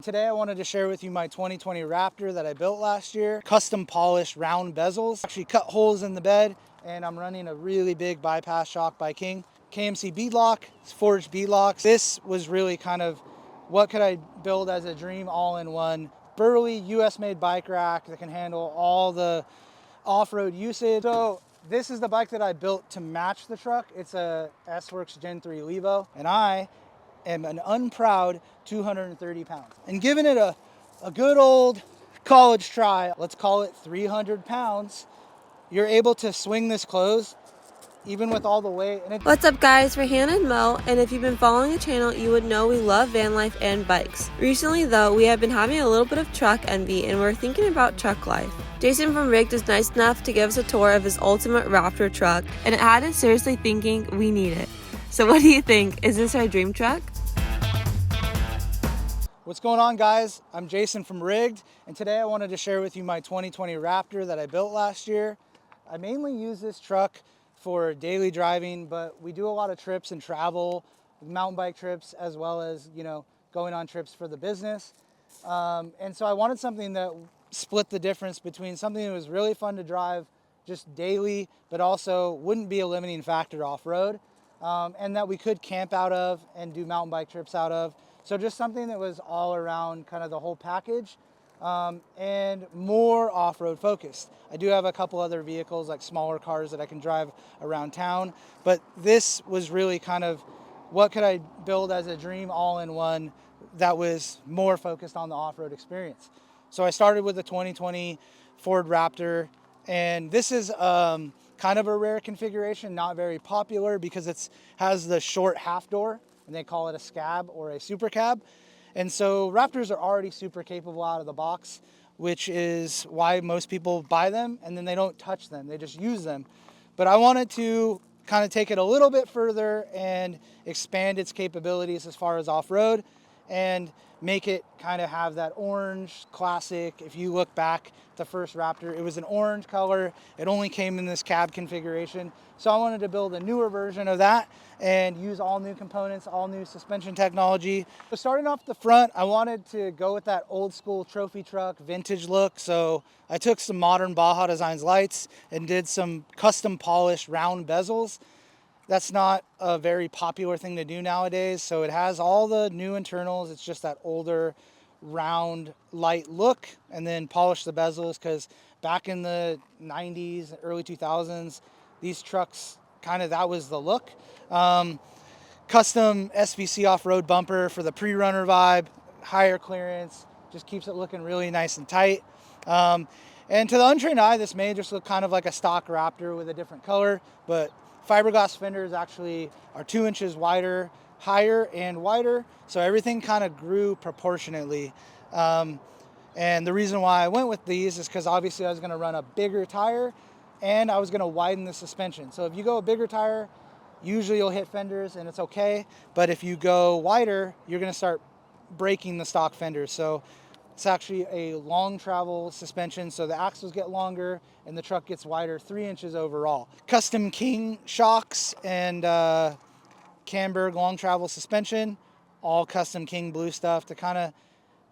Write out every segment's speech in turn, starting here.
Today I wanted to share with you my 2020 Raptor that I built last year. Custom polished round bezels. Actually cut holes in the bed, and I'm running a really big bypass shock by King. KMC beadlock, forged beadlocks. This was really kind of what could I build as a dream all-in-one burly US made bike rack that can handle all the off-road usage. So this is the bike that I built to match the truck. It's a S-Works Gen 3 Levo, and I am an unproud 230 pounds. And giving it a good old college try, let's call it 300 pounds, you're able to swing this close even with all the weight. What's up guys, we're Hannah and Mo, and if you've been following the channel, you would know we love van life and bikes. Recently though, we have been having a little bit of truck envy and we're thinking about truck life. Jason from Rigged is nice enough to give us a tour of his ultimate Raptor truck, and it had us seriously thinking we need it. So what do you think? Is this our dream truck? What's going on, guys? I'm Jason from Rigged, and today I wanted to share with you my 2020 Raptor that I built last year. I mainly use this truck for daily driving, but we do a lot of trips and travel, mountain bike trips, as well as, going on trips for the business. And so I wanted something that split the difference between something that was really fun to drive just daily, but also wouldn't be a limiting factor off-road, and that we could camp out of and do mountain bike trips out of. So just something that was all around kind of the whole package, and more off-road focused. I do have a couple other vehicles, like smaller cars that I can drive around town, but this was really kind of what could I build as a dream all-in-one that was more focused on the off-road experience. So I started with the 2020 Ford Raptor, and this is kind of a rare configuration, not very popular because it has the short half door, and they call it a scab or a super cab. And so Raptors are already super capable out of the box, which is why most people buy them and then they don't touch them, they just use them. But I wanted to kind of take it a little bit further and expand its capabilities as far as off-road and make it kind of have that orange classic. If you look back, the first Raptor, it was an orange color. It only came in this cab configuration. So I wanted to build a newer version of that and use all new components, all new suspension technology. So starting off the front, I wanted to go with that old school trophy truck vintage look. So I took some modern Baja Designs lights and did some custom polished round bezels. That's not a very popular thing to do nowadays. So it has all the new internals. It's just that older round light look, and then polish the bezels, because back in the 90s, early 2000s, these trucks that was the look. Custom SVC off-road bumper for the pre-runner vibe, higher clearance, just keeps it looking really nice and tight. And to the untrained eye, this may just look kind of like a stock Raptor with a different color, but fiberglass fenders actually are 2 inches wider, higher and wider, so everything kind of grew proportionately. And the reason why I went with these is because obviously I was going to run a bigger tire and I was going to widen the suspension. So if you go a bigger tire, usually you'll hit fenders and it's okay, but if you go wider, you're going to start breaking the stock fenders. So it's actually a long travel suspension, so the axles get longer and the truck gets wider, 3 inches overall. Custom King shocks and Camburg long travel suspension, all custom King blue stuff to kind of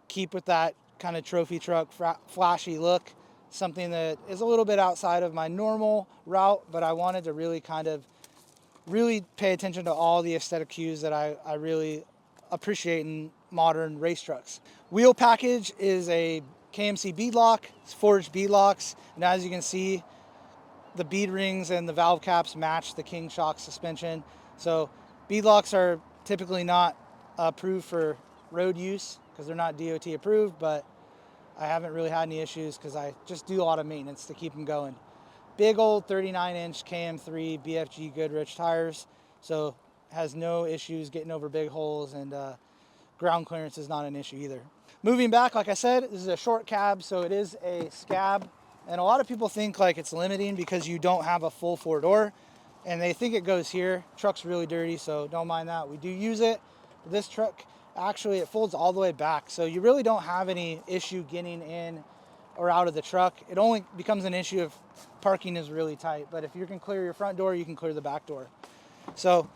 keep with that kind of trophy truck flashy look. Something that is a little bit outside of my normal route, but I wanted to really pay attention to all the aesthetic cues that I really appreciate in modern race trucks. Wheel package is a KMC beadlock, it's forged beadlocks, and as you can see, the bead rings and the valve caps match the King shock suspension. So beadlocks are typically not approved for road use because they're not DOT approved, but I haven't really had any issues because I just do a lot of maintenance to keep them going. Big old 39-inch KM3 BFG Goodrich tires, so has no issues getting over big holes, and ground clearance is not an issue either. Moving back, like I said, this is a short cab, so it is a scab, and a lot of people think like it's limiting because you don't have a full four-door, and they think it goes here. Truck's really dirty, so don't mind that. We do use it. This truck, actually, it folds all the way back, so you really don't have any issue getting in or out of the truck. It only becomes an issue if parking is really tight, but if you can clear your front door, you can clear the back door. So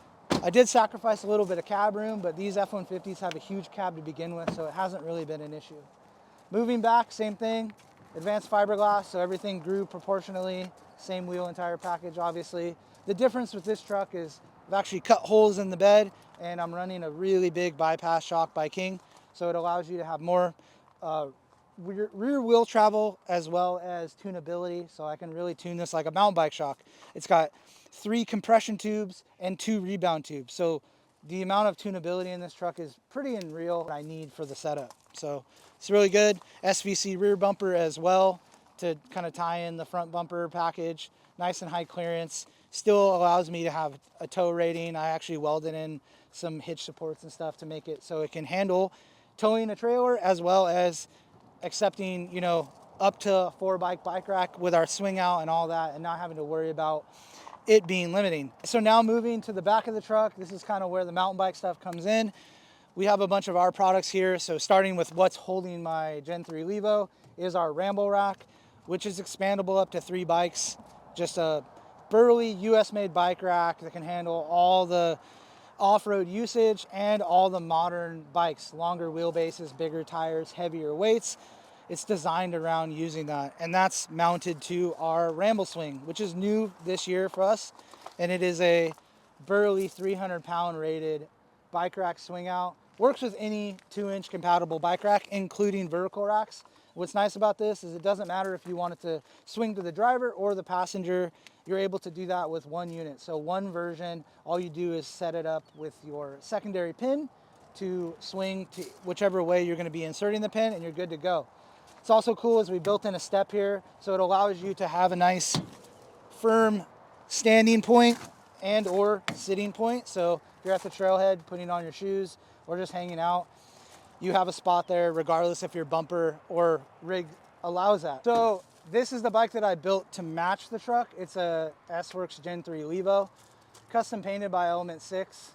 I did sacrifice a little bit of cab room, but these F-150s have a huge cab to begin with, so it hasn't really been an issue. Moving back, same thing, advanced fiberglass, so everything grew proportionally, same wheel and tire package, obviously. The difference with this truck is I've actually cut holes in the bed, and I'm running a really big bypass shock by King, so it allows you to have more rear wheel travel as well as tunability, so I can really tune this like a mountain bike shock. It's got 3 compression tubes and 2 rebound tubes, so the amount of tunability in this truck is pretty unreal I need for the setup. So it's really good. SVC rear bumper as well to kind of tie in the front bumper package. Nice and high clearance. Still allows me to have a tow rating. I actually welded in some hitch supports and stuff to make it so it can handle towing a trailer as well as accepting, you know, up to a 4-bike rack with our swing out and all that, and not having to worry about it being limiting. So now moving to the back of the truck, this is kind of where the mountain bike stuff comes in. We have a bunch of our products here. So starting with what's holding my Gen 3 Levo is our Ramble rack, which is expandable up to 3 bikes. Just a burly US made bike rack that can handle all the off-road usage and all the modern bikes, longer wheelbases, bigger tires, heavier weights. It's designed around using that, and that's mounted to our Ramble swing, which is new this year for us, and it is a burly 300-pound rated bike rack swing out. Works with any 2-inch compatible bike rack, including vertical racks. What's nice about this is it doesn't matter if you want it to swing to the driver or the passenger. You're able to do that with one unit. So one version, all you do is set it up with your secondary pin to swing to whichever way you're going to be inserting the pin, and you're good to go. It's also cool is we built in a step here, so it allows you to have a nice firm standing point and or sitting point. So if you're at the trailhead putting on your shoes or just hanging out, you have a spot there regardless if your bumper or rig allows that. So this is the bike that I built to match the truck. It's a S-Works Gen 3 Levo, custom painted by Element 6.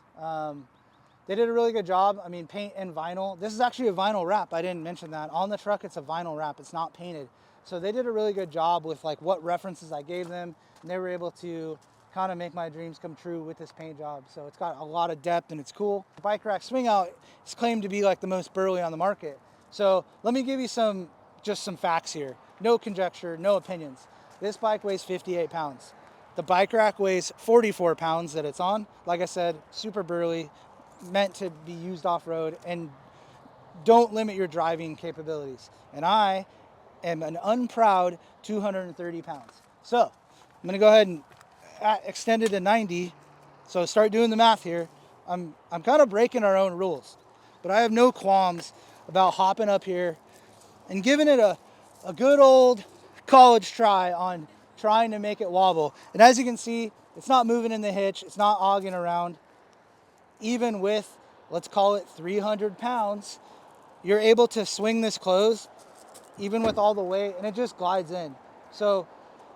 They did a really good job. I mean, paint and vinyl. This is actually a vinyl wrap. I didn't mention that. On the truck, it's a vinyl wrap. It's not painted. So they did a really good job with like what references I gave them, and they were able to kind of make my dreams come true with this paint job. So it's got a lot of depth and it's cool. The bike rack swing out is claimed to be like the most burly on the market. So let me give you just some facts here. No conjecture, no opinions. This bike weighs 58 pounds. The bike rack weighs 44 pounds that it's on. Like I said, super burly, meant to be used off-road, and don't limit your driving capabilities. And I am an unproud 230 pounds. So I'm gonna go ahead and extend it to 90. So start doing the math here. I'm kind of breaking our own rules, but I have no qualms about hopping up here and giving it a good old college try on trying to make it wobble. And as you can see, it's not moving in the hitch. It's not ogging around. Even with, let's call it 300 pounds, you're able to swing this closed, even with all the weight, and it just glides in. So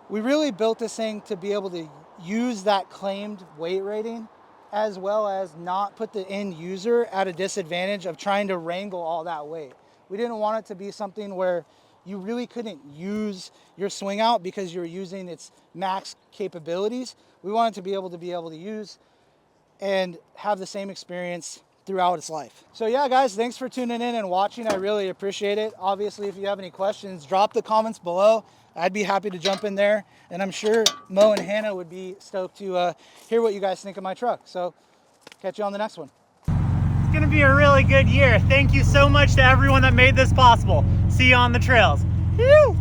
we really built this thing to be able to use that claimed weight rating, as well as not put the end user at a disadvantage of trying to wrangle all that weight. We didn't want it to be something where you really couldn't use your swing out because you're using its max capabilities. We wanted to be able to use and have the same experience throughout its life. So yeah, guys, thanks for tuning in and watching. I really appreciate it. Obviously, if you have any questions, drop the comments below. I'd be happy to jump in there. And I'm sure Mo and Hannah would be stoked to hear what you guys think of my truck. So catch you on the next one. It's gonna be a really good year. Thank you so much to everyone that made this possible. See you on the trails. Whew.